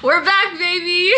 We're back, baby!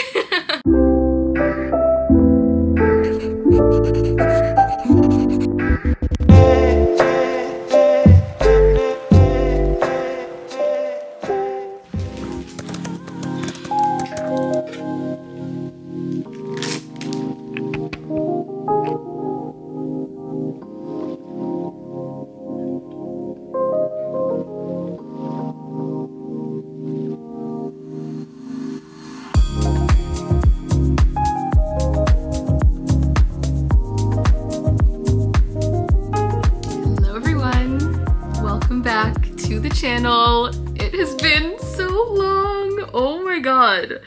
Channel. It has been so long. Oh my god.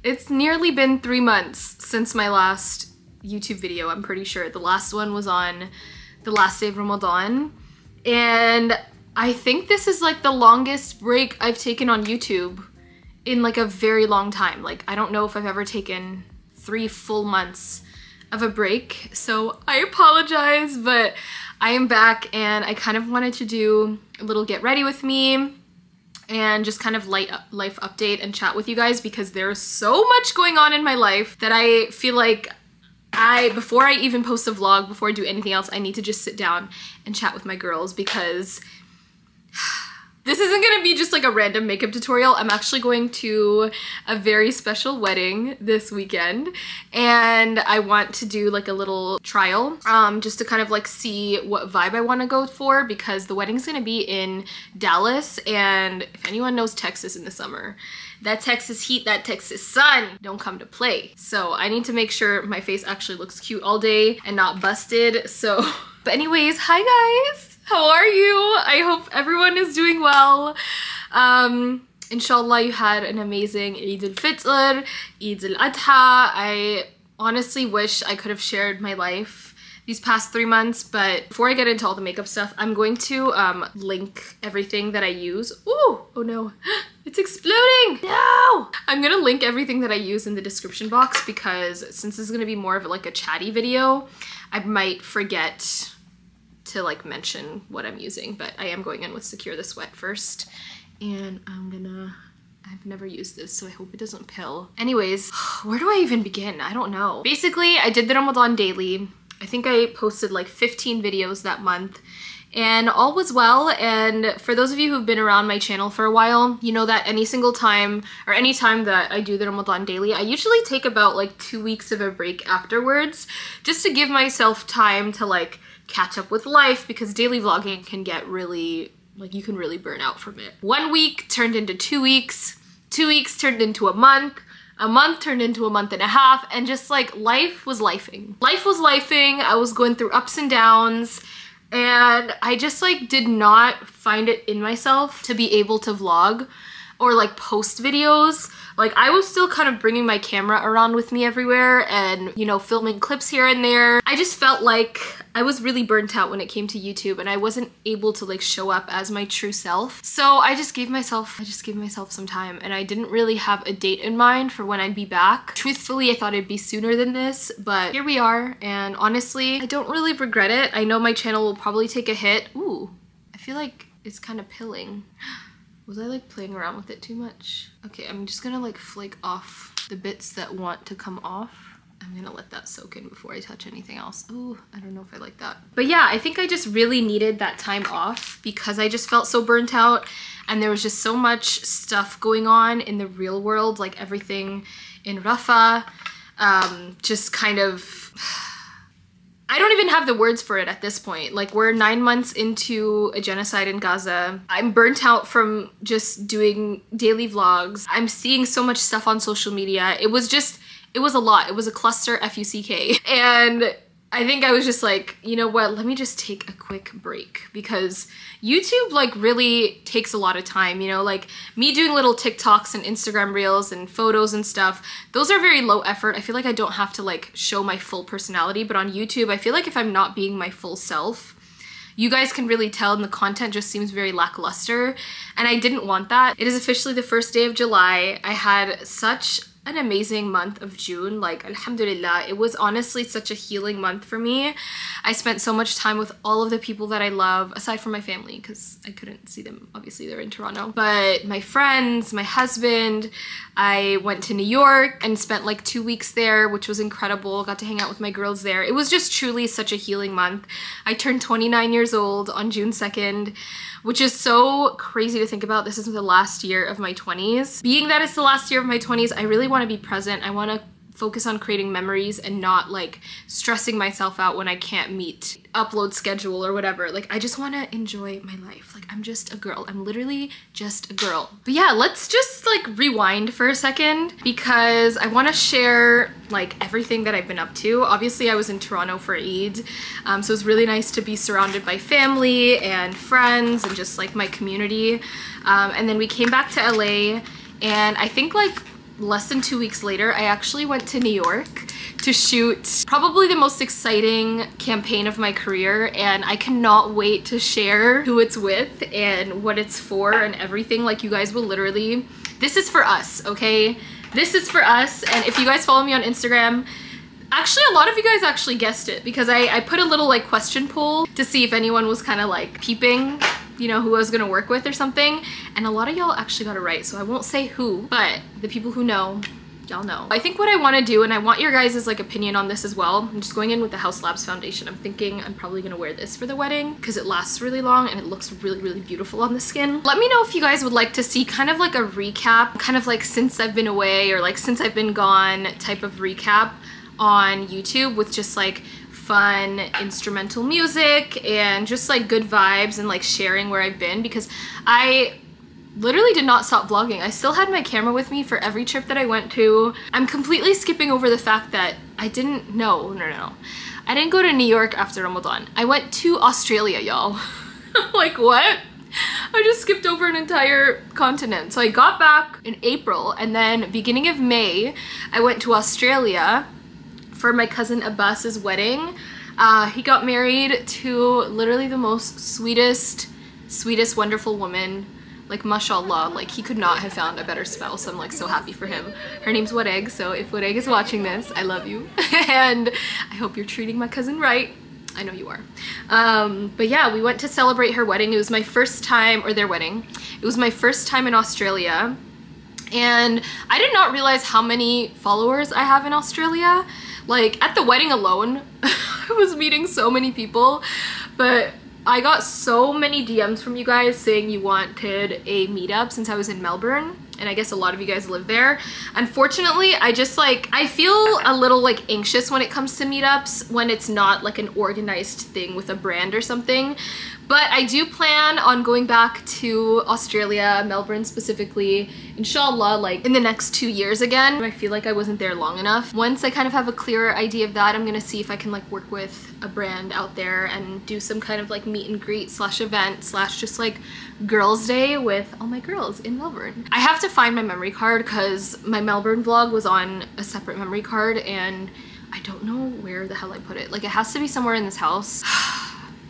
It's nearly been 3 months since my last YouTube video, I'm pretty sure. The last one was on the last day of Ramadan. And I think this is like the longest break I've taken on YouTube in like a very long time. Like, I don't know if I've ever taken 3 full months of a break. So I apologize, but I am back and I kind of wanted to do a little get ready with me and just kind of life update and chat with you guys because there's so much going on in my life that I feel like before I even post a vlog, before I do anything else, I need to just sit down and chat with my girls because this isn't gonna be just like a random makeup tutorial. I'm actually going to a very special wedding this weekend and I want to do like a little trial just to kind of like see what vibe I want to go for because the wedding's gonna be in Dallas, and if anyone knows Texas in the summer, that Texas heat, that Texas sun don't come to play. So I need to make sure my face actually looks cute all day and not busted. So, but anyways, hi guys. How are you? I hope everyone is doing well. Inshallah, you had an amazing Eid al-Fitr, Eid al-Adha. I honestly wish I could have shared my life these past 3 months, but before I get into all the makeup stuff, I'm going to link everything that I use. Ooh, oh no, it's exploding. No! I'm gonna link everything that I use in the description box because since this is gonna be more of like a chatty video, I might forget to like mention what I'm using, but I am going in with Secure the Sweat first, and I've never used this, so I hope it doesn't pill. Anyways, where do I even begin? I don't know. Basically, I did the Ramadan daily. I think I posted like 15 videos that month, and all was well. And for those of you who've been around my channel for a while, you know that any single time or any time that I do the Ramadan daily, I usually take about like 2 weeks of a break afterwards, just to give myself time to like catch up with life, because daily vlogging can get really, like, you can really burn out from it. 1 week turned into 2 weeks, 2 weeks turned into a month turned into a month and a half, and just like life was lifing. Life was lifing, I was going through ups and downs, and I just like did not find it in myself to be able to vlog or like post videos. Like, I was still kind of bringing my camera around with me everywhere and, you know, filming clips here and there. I just felt like I was really burnt out when it came to YouTube, and I wasn't able to like show up as my true self. So I just gave myself some time, and I didn't really have a date in mind for when I'd be back. Truthfully, I thought it'd be sooner than this, but here we are, and honestly, I don't really regret it. I know my channel will probably take a hit. Ooh, I feel like it's kind of pilling. Was I like playing around with it too much? Okay, I'm just gonna like flake off the bits that want to come off. I'm gonna let that soak in before I touch anything else. Ooh, I don't know if I like that. But yeah, I think I just really needed that time off because I just felt so burnt out, and there was just so much stuff going on in the real world, like everything in Rafah, just kind of, I don't even have the words for it at this point. Like, we're 9 months into a genocide in Gaza. I'm burnt out from just doing daily vlogs. I'm seeing so much stuff on social media. It was a lot. It was a cluster, F-U-C-K. And I think I was just like, you know what, let me just take a quick break, because YouTube like really takes a lot of time, you know, like me doing little TikToks and Instagram reels and photos and stuff, those are very low effort. I feel like I don't have to like show my full personality, but on YouTube, I feel like if I'm not being my full self, you guys can really tell, and the content just seems very lackluster, and I didn't want that. It is officially the first day of July. I had such an amazing month of June. Like, alhamdulillah, it was honestly such a healing month for me. I spent so much time with all of the people that I love, aside from my family, because I couldn't see them. Obviously, they're in Toronto. But my friends, my husband, I went to New York and spent like 2 weeks there, which was incredible. Got to hang out with my girls there. It was just truly such a healing month. I turned 29 years old on June 2nd, which is so crazy to think about. This is the last year of my 20s. Being that it's the last year of my 20s, I really want to be present. I want to focus on creating memories and not like stressing myself out when I can't meet upload schedule or whatever. Like, I just want to enjoy my life. Like, I'm just a girl. I'm literally just a girl. But yeah, let's just like rewind for a second because I want to share like everything that I've been up to. Obviously, I was in Toronto for Eid, so it was really nice to be surrounded by family and friends and just like my community. And then we came back to LA, and I think like less than 2 weeks later, I actually went to New York to shoot probably the most exciting campaign of my career, and I cannot wait to share who it's with and what it's for and everything. Like, you guys will literally, this is for us, okay? This is for us. And if you guys follow me on Instagram, actually a lot of you guys actually guessed it because I put a little like question poll to see if anyone was kind of like peeping, you know, who I was gonna work with or something, and a lot of y'all actually got it right, so I won't say who, but the people who know, y'all know. I think what I want to do, and I want your guys' like opinion on this as well, I'm just going in with the House Labs foundation. I'm thinking I'm probably gonna wear this for the wedding because it lasts really long and it looks really, really beautiful on the skin. Let me know if you guys would like to see kind of like a recap, kind of like since I've been away or like since I've been gone type of recap on YouTube with just like fun instrumental music and just like good vibes and like sharing where I've been, because I literally did not stop vlogging. I still had my camera with me for every trip that I went to. I'm completely skipping over the fact that I didn't, no. I didn't go to New York after Ramadan. I went to Australia, y'all. Like, what? I just skipped over an entire continent. So I got back in April, and then beginning of May, I went to Australia for my cousin Abbas's wedding. He got married to literally the most sweetest, wonderful woman. Like, mashallah, like he could not have found a better spouse. I'm like so happy for him. Her name's Wareg, so if Wareg is watching this, I love you. And I hope you're treating my cousin right. I know you are. But yeah, we went to celebrate her wedding. It was my first time, or their wedding. It was my first time in Australia. And I did not realize how many followers I have in Australia. Like, at the wedding alone, I was meeting so many people, but I got so many DMs from you guys saying you wanted a meetup since I was in Melbourne, and I guess a lot of you guys live there. Unfortunately, I just like, I feel a little like anxious when it comes to meetups when it's not like an organized thing with a brand or something. But I do plan on going back to Australia, Melbourne specifically, inshallah, like in the next 2 years again. I feel like I wasn't there long enough. Once I kind of have a clearer idea of that, I'm gonna see if I can like work with a brand out there and do some kind of like meet and greet slash event slash just like girls day with all my girls in Melbourne. I have to find my memory card because my Melbourne vlog was on a separate memory card and I don't know where the hell I put it. Like, it has to be somewhere in this house.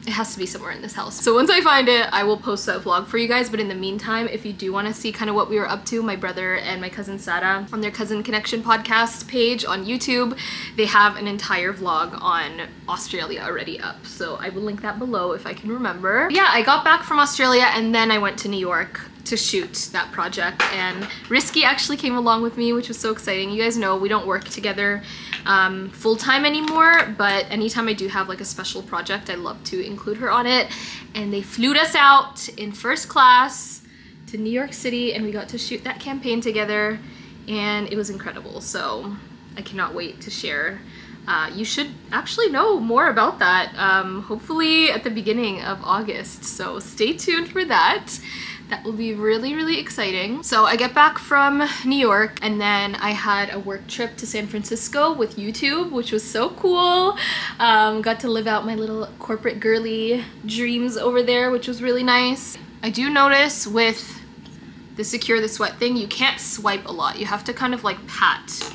It has to be somewhere in this house. So once I find it, I will post that vlog for you guys. But in the meantime, if you do want to see kind of what we were up to, my brother and my cousin Sarah on their Cousin Connection podcast page on YouTube, they have an entire vlog on Australia already up. So I will link that below if I can remember. But yeah, I got back from Australia and then I went to New York to shoot that project, and Risky actually came along with me, which was so exciting. You guys know we don't work together full-time anymore, but anytime I do have like a special project, I love to include her on it. And they flew us out in first class to New York City and we got to shoot that campaign together, and it was incredible. So I cannot wait to share. You should actually know more about that hopefully at the beginning of August, so stay tuned for that. That will be really, really exciting. So I get back from New York and then I had a work trip to San Francisco with YouTube, which was so cool. Got to live out my little corporate girly dreams over there, which was really nice. I do notice with the Secure the Sweat thing, you can't swipe a lot. You have to kind of like pat,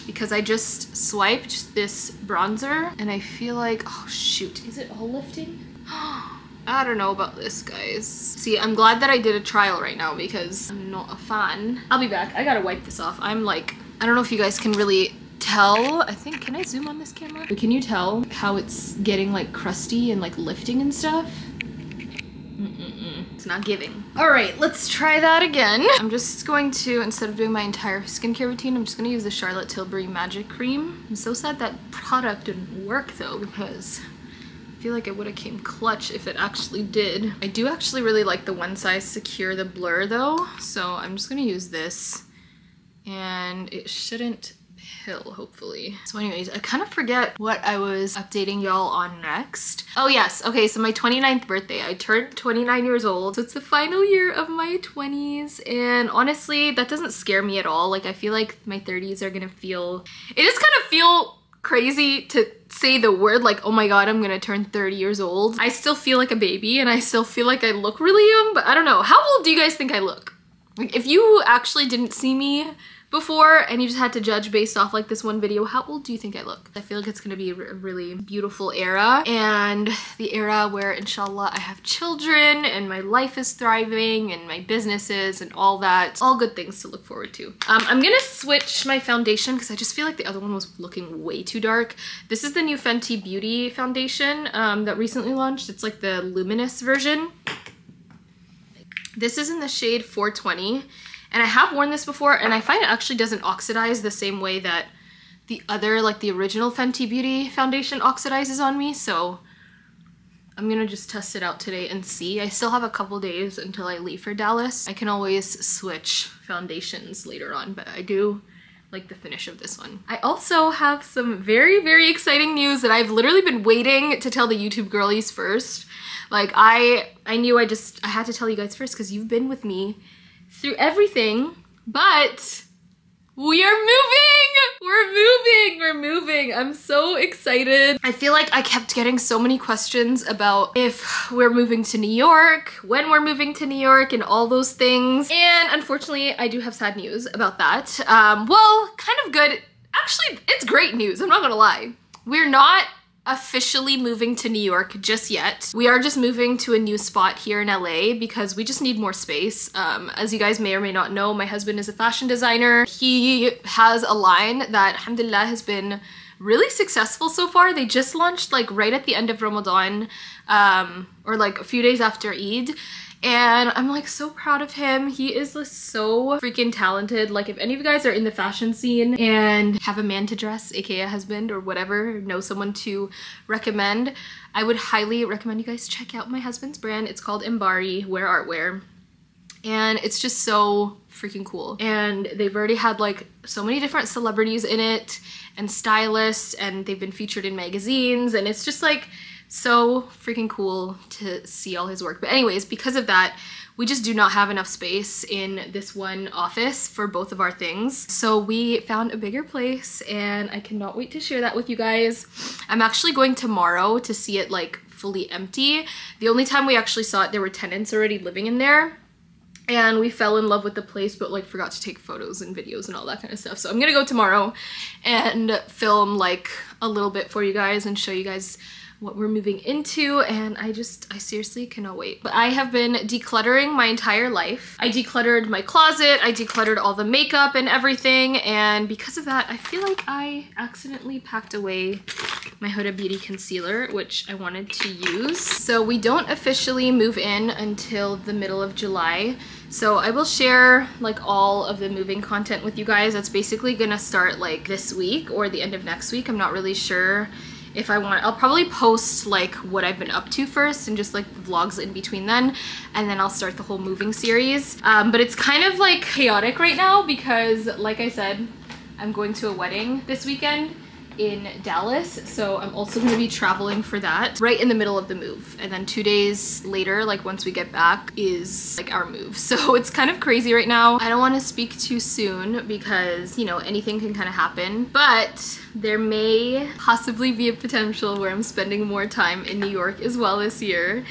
because I just swiped this bronzer and I feel like, oh shoot, is it all lifting? I don't know about this, guys. See, I'm glad that I did a trial right now because I'm not a fan. I'll be back. I gotta wipe this off. I'm like I don't know if you guys can really tell. I think, can I zoom on this camera? But can you tell how it's getting like crusty and like lifting and stuff? It's not giving. All right, let's try that again. I'm just going to, instead of doing my entire skincare routine, I'm just gonna use the Charlotte Tilbury Magic Cream. I'm so sad that product didn't work though, because I feel like it would have came clutch if it actually did. I do actually really like the One Size Secure the Blur though, so I'm just gonna use this and it shouldn't pill, hopefully. So anyways, I kind of forget what I was updating y'all on next. Oh yes, okay, so my 29th birthday. I turned 29 years old, so it's the final year of my 20s, and honestly, that doesn't scare me at all. Like, I feel like my 30s are gonna feel, it just kind of feel crazy to say the word like, oh my god, I'm gonna turn 30 years old. I still feel like a baby and I still feel like I look really young, but I don't know. How old do you guys think I look? Like, if you actually didn't see me before and you just had to judge based off like this one video, how old do you think I look? I feel like it's gonna be a really beautiful era, and the era where inshallah I have children and my life is thriving and my businesses and all that. All good things to look forward to. I'm gonna switch my foundation because I just feel like the other one was looking way too dark. This is the new Fenty Beauty foundation that recently launched. It's like the luminous version. This is in the shade 420. And I have worn this before, and I find it actually doesn't oxidize the same way that the other, like the original Fenty Beauty foundation oxidizes on me, so I'm gonna just test it out today and see. I still have a couple days until I leave for Dallas. I can always switch foundations later on, but I do like the finish of this one. I also have some very exciting news that I've literally been waiting to tell the YouTube girlies first. Like, I knew I had to tell you guys first because you've been with me through everything, but we are moving! We're moving! I'm so excited. I feel like I kept getting so many questions about if we're moving to New York, when we're moving to New York, and all those things. And unfortunately, I do have sad news about that. Well, kind of good. Actually, it's great news, I'm not gonna lie. We're not officially moving to New York just yet. We are just moving to a new spot here in LA because we just need more space. As you guys may or may not know, my husband is a fashion designer. He has a line that, alhamdulillah, has been really successful so far. They just launched like right at the end of Ramadan, or like a few days after Eid. And I'm like so proud of him. He is just so freaking talented. Like, if any of you guys are in the fashion scene and have a man to dress, aka a husband or whatever, know someone to recommend, I would highly recommend you guys check out my husband's brand. It's called Mbari Wear Artwear. And it's just so freaking cool. And they've already had like so many different celebrities in it and stylists, and they've been featured in magazines, and it's just like so freaking cool to see all his work. But anyways, because of that, we just do not have enough space in this one office for both of our things. So we found a bigger place, and I cannot wait to share that with you guys. I'm actually going tomorrow to see it like fully empty. The only time we actually saw it, there were tenants already living in there. And we fell in love with the place, but like forgot to take photos and videos and all that kind of stuff. So I'm gonna go tomorrow and film like a little bit for you guys and show you guys what we're moving into, and I seriously cannot wait. But I have been decluttering my entire life. I decluttered my closet, I decluttered all the makeup and everything, and because of that, I feel like I accidentally packed away my Huda Beauty concealer, which I wanted to use. So we don't officially move in until the middle of July. So I will share like all of the moving content with you guys. That's basically gonna start like this week or the end of next week. I'm not really sure if I want. I'll probably post like what I've been up to first and just like vlogs in between then, and then I'll start the whole moving series. But it's kind of like chaotic right now because, like I said, I'm going to a wedding this weekend in Dallas, so I'm also going to be traveling for that right in the middle of the move, and then 2 days later, like once we get back, is like our move. So it's kind of crazy right now. I don't want to speak too soon because, you know, anything can kind of happen, but there may possibly be a potential where I'm spending more time in New York as well this year.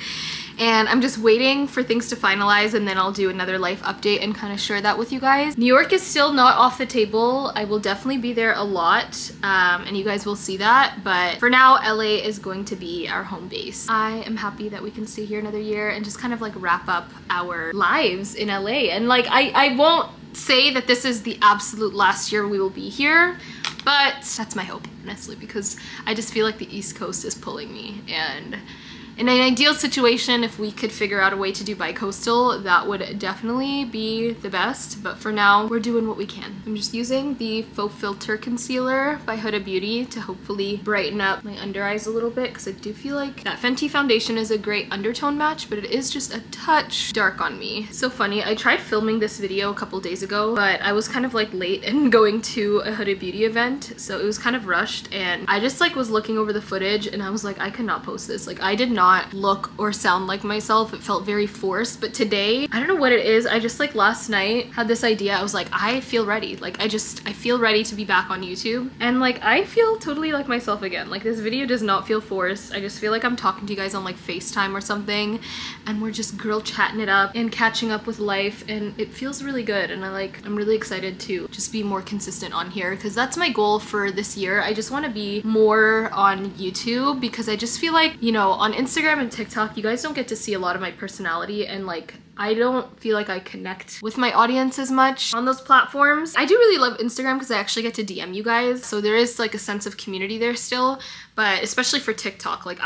And I'm just waiting for things to finalize, and then I'll do another life update and kind of share that with you guys. New York is still not off the table. I will definitely be there a lot, and you guys will see that. But for now, LA is going to be our home base. I am happy that we can stay here another year and just kind of like wrap up our lives in LA. And like, I won't say that this is the absolute last year we will be here, but that's my hope, honestly, because I just feel like the East Coast is pulling me, and in an ideal situation, if we could figure out a way to do bi-coastal, that would definitely be the best. But for now, we're doing what we can. I'm just using the Faux Filter Concealer by Huda Beauty to hopefully brighten up my under eyes a little bit, because I do feel like that Fenty foundation is a great undertone match, but it is just a touch dark on me. So funny, I tried filming this video a couple days ago, but I was kind of like late in going to a Huda Beauty event, so it was kind of rushed, and I just like was looking over the footage and I was like, I cannot post this. Like, I did not look or sound like myself. It felt very forced. But today, I don't know what it is, I just like last night had this idea. I was like, I feel ready. Like, I feel ready to be back on YouTube, and like I feel totally like myself again. Like, this video does not feel forced. I just feel like I'm talking to you guys on like FaceTime or something, and we're just girl chatting it up and catching up with life, and it feels really good. And I'm really excited to just be more consistent on here, because that's my goal for this year. I just want to be more on YouTube, because I just feel like, you know, on Instagram and TikTok, you guys don't get to see a lot of my personality, and like I don't feel like I connect with my audience as much on those platforms. I do really love Instagram because I actually get to DM you guys, so there is like a sense of community there still, but especially for TikTok, like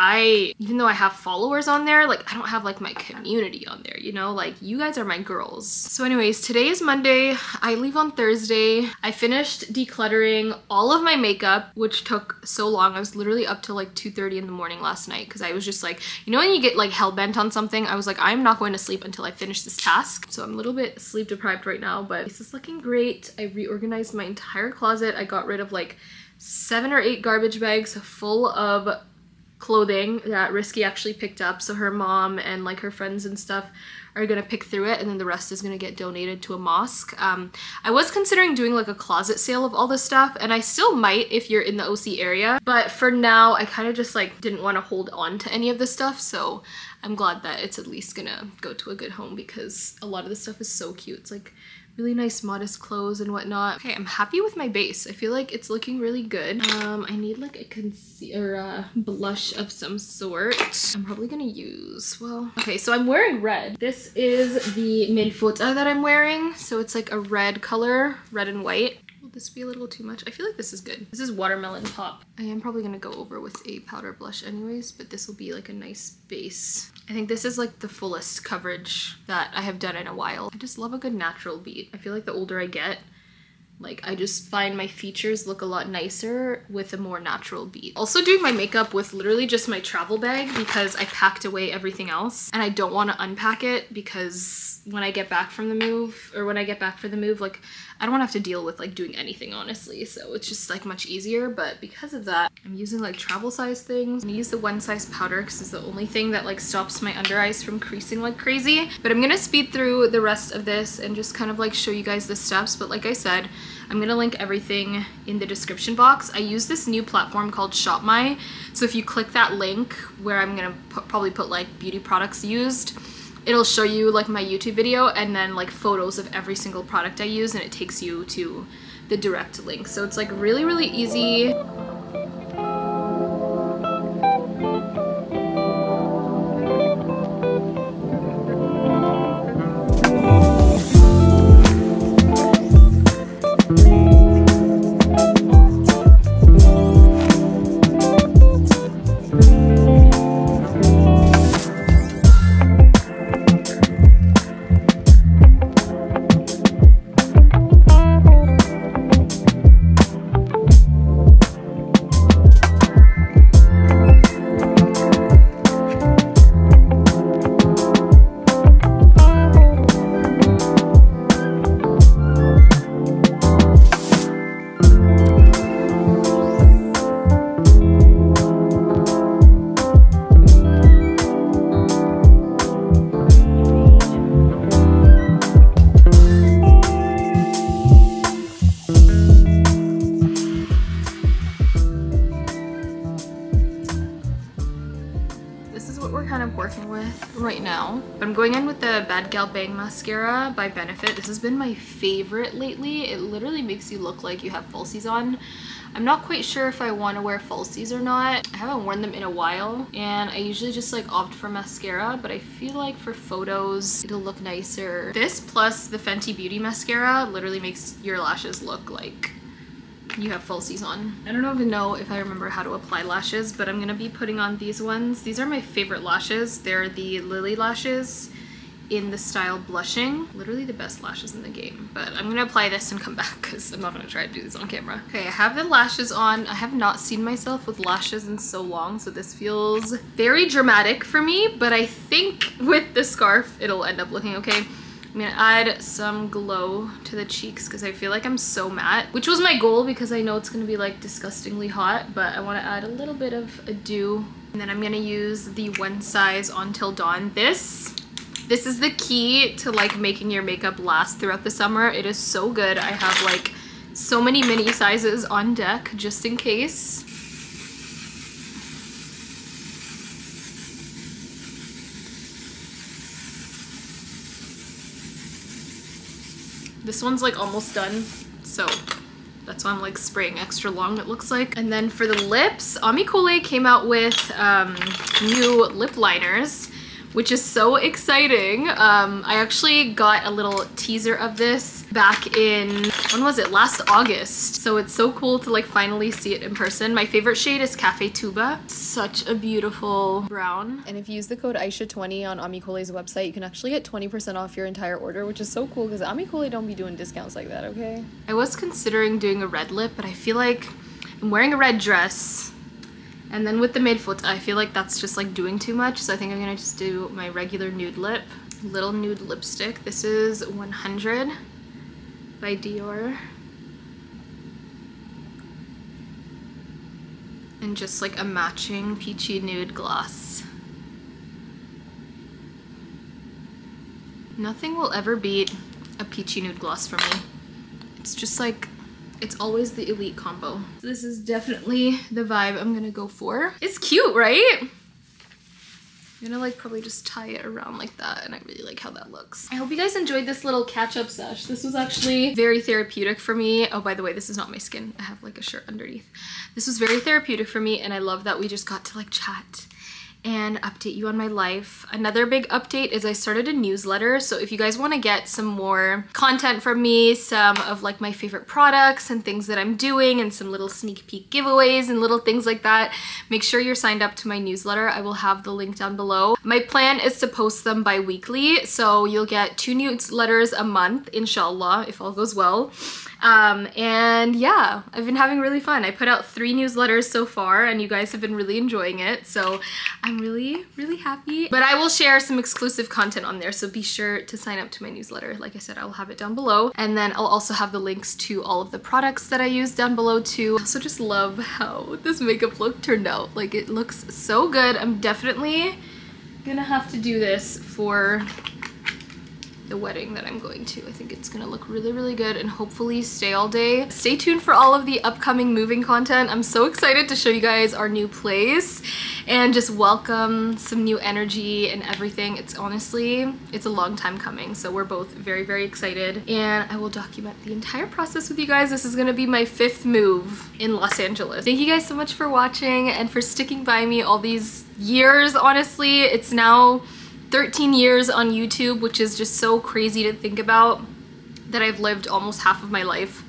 even though I have followers on there, like I don't have like my community on there, you know? Like, you guys are my girls. So anyways, today is Monday. I leave on Thursday. I finished decluttering all of my makeup, which took so long. I was literally up till like 2:30 in the morning last night, because I was just like, you know when you get like hell-bent on something? I was like, I'm not going to sleep until I finish this task. So I'm a little bit sleep deprived right now, but this is looking great. I reorganized my entire closet. I got rid of like 7 or 8 garbage bags full of clothing that Risky actually picked up. So her mom and like her friends and stuff are gonna pick through it, and then the rest is gonna get donated to a mosque. I was considering doing like a closet sale of all this stuff, and I still might if you're in the OC area, but for now I kind of just like didn't want to hold on to any of this stuff, so I'm glad that it's at least gonna go to a good home, because a lot of this stuff is so cute. It's like really nice modest clothes and whatnot. Okay, I'm happy with my base. I feel like it's looking really good. I need like a concealer, blush of some sort. I'm probably gonna use, well, okay, so I'm wearing red. This is the Mille Fota that I'm wearing. So it's like a red color, red and white. Will this be a little too much? I feel like this is good. This is Watermelon Pop. I am probably gonna go over with a powder blush anyways, but this will be like a nice base. I think this is like the fullest coverage that I have done in a while. I just love a good natural beat. I feel like the older I get, like I just find my features look a lot nicer with a more natural beat. Also doing my makeup with literally just my travel bag, because I packed away everything else and I don't want to unpack it, because when I get back from the move, or when I get back for the move, like I don't want to have to deal with like doing anything, honestly, so it's just like much easier. But because of that, I'm using like travel size things. I'm gonna use the one size powder because it's the only thing that like stops my under eyes from creasing like crazy. But I'm gonna speed through the rest of this and just kind of like show you guys the steps. But like I said, I'm gonna link everything in the description box. I use this new platform called Shop My, so if you click that link where I'm gonna probably put like beauty products used, it'll show you like my YouTube video and then like photos of every single product I use, and it takes you to the direct link. So it's like really, really easy. right now. But I'm going in with the Bad Gal Bang mascara by Benefit. This has been my favorite lately. It literally makes you look like you have falsies on. I'm not quite sure if I want to wear falsies or not. I haven't worn them in a while, and I usually just like opt for mascara, but I feel like for photos it'll look nicer. This plus the Fenty Beauty mascara literally makes your lashes look like you have falsies on. I don't even know if I remember how to apply lashes, but I'm gonna be putting on these ones. These are my favorite lashes. They're the Lily lashes in the style Blushing. Literally the best lashes in the game. But I'm gonna apply this and come back because I'm not gonna try to do this on camera. Okay, I have the lashes on. I have not seen myself with lashes in so long, so this feels very dramatic for me, but I think with the scarf it'll end up looking okay. I'm gonna add some glow to the cheeks because I feel like I'm so matte, which was my goal because I know it's gonna be like disgustingly hot, but I want to add a little bit of a dew. And then I'm gonna use the One Size On Till Dawn. This is the key to like making your makeup last throughout the summer. It is so good. I have like so many mini sizes on deck just in case. This one's like almost done, so that's why I'm like spraying extra long, it looks like. And then for the lips, Amicole came out with new lip liners, which is so exciting. I actually got a little teaser of this back in, when was it? Last August. So it's so cool to like finally see it in person. My favorite shade is Cafe Tuba. Such a beautiful brown. And if you use the code Aysha20 on Amicole's website, you can actually get 20% off your entire order, which is so cool because Amicole don't be doing discounts like that, okay? I was considering doing a red lip, but I feel like I'm wearing a red dress. And then with the mid-foot, I feel like that's just like doing too much. So I think I'm gonna just do my regular nude lip. Little nude lipstick. This is 100 by Dior. And just like a matching peachy nude gloss. Nothing will ever beat a peachy nude gloss for me. It's just like, it's always the elite combo. So this is definitely the vibe I'm gonna go for. It's cute, right? I'm gonna like probably just tie it around like that, and I really like how that looks. I hope you guys enjoyed this little catch-up sesh. This was actually very therapeutic for me. Oh, by the way, this is not my skin. I have like a shirt underneath. This was very therapeutic for me, and I love that we just got to like chat and update you on my life. Another big update is I started a newsletter, so if you guys want to get some more content from me, some of like my favorite products and things that I'm doing, and some little sneak peek giveaways and little things like that, make sure you're signed up to my newsletter. I will have the link down below. My plan is to post them bi-weekly, so you'll get 2 newsletters a month, inshallah, if all goes well. And yeah, I've been having really fun. I put out 3 newsletters so far, and you guys have been really enjoying it, so I'm really happy. But I will share some exclusive content on there, so be sure to sign up to my newsletter. Like I said, I'll have it down below, and then I'll also have the links to all of the products that I use down below too. I also just love how this makeup look turned out. Like, it looks so good. I'm definitely gonna have to do this for the wedding that I'm going to. I think it's gonna look really good and hopefully stay all day. Stay tuned for all of the upcoming moving content. I'm so excited to show you guys our new place and just welcome some new energy and everything. It's honestly, it's a long time coming, so we're both very excited, and I will document the entire process with you guys. This is gonna be my 5th move in Los Angeles. Thank you guys so much for watching and for sticking by me all these years. Honestly, it's now 13 years on YouTube, which is just so crazy to think about, that I've lived almost half of my life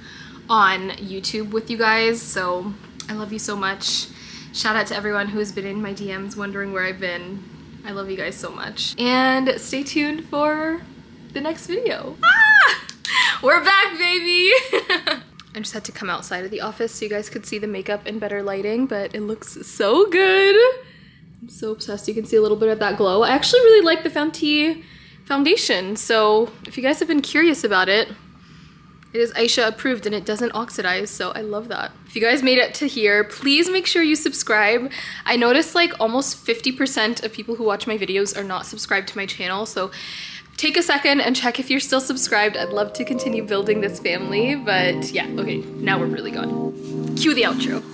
on YouTube with you guys. So I love you so much. Shout out to everyone who has been in my DMs wondering where I've been. I love you guys so much. And stay tuned for the next video. Ah! We're back, baby! I just had to come outside of the office so you guys could see the makeup in better lighting, but it looks so good. I'm so obsessed. You can see a little bit of that glow. I actually really like the Fenty foundation, so if you guys have been curious about it, it is Aysha approved and it doesn't oxidize, so I love that. If you guys made it to here, please make sure you subscribe. I noticed like almost 50% of people who watch my videos are not subscribed to my channel, so take a second and check if you're still subscribed. I'd love to continue building this family, but yeah, okay, now we're really gone. Cue the outro.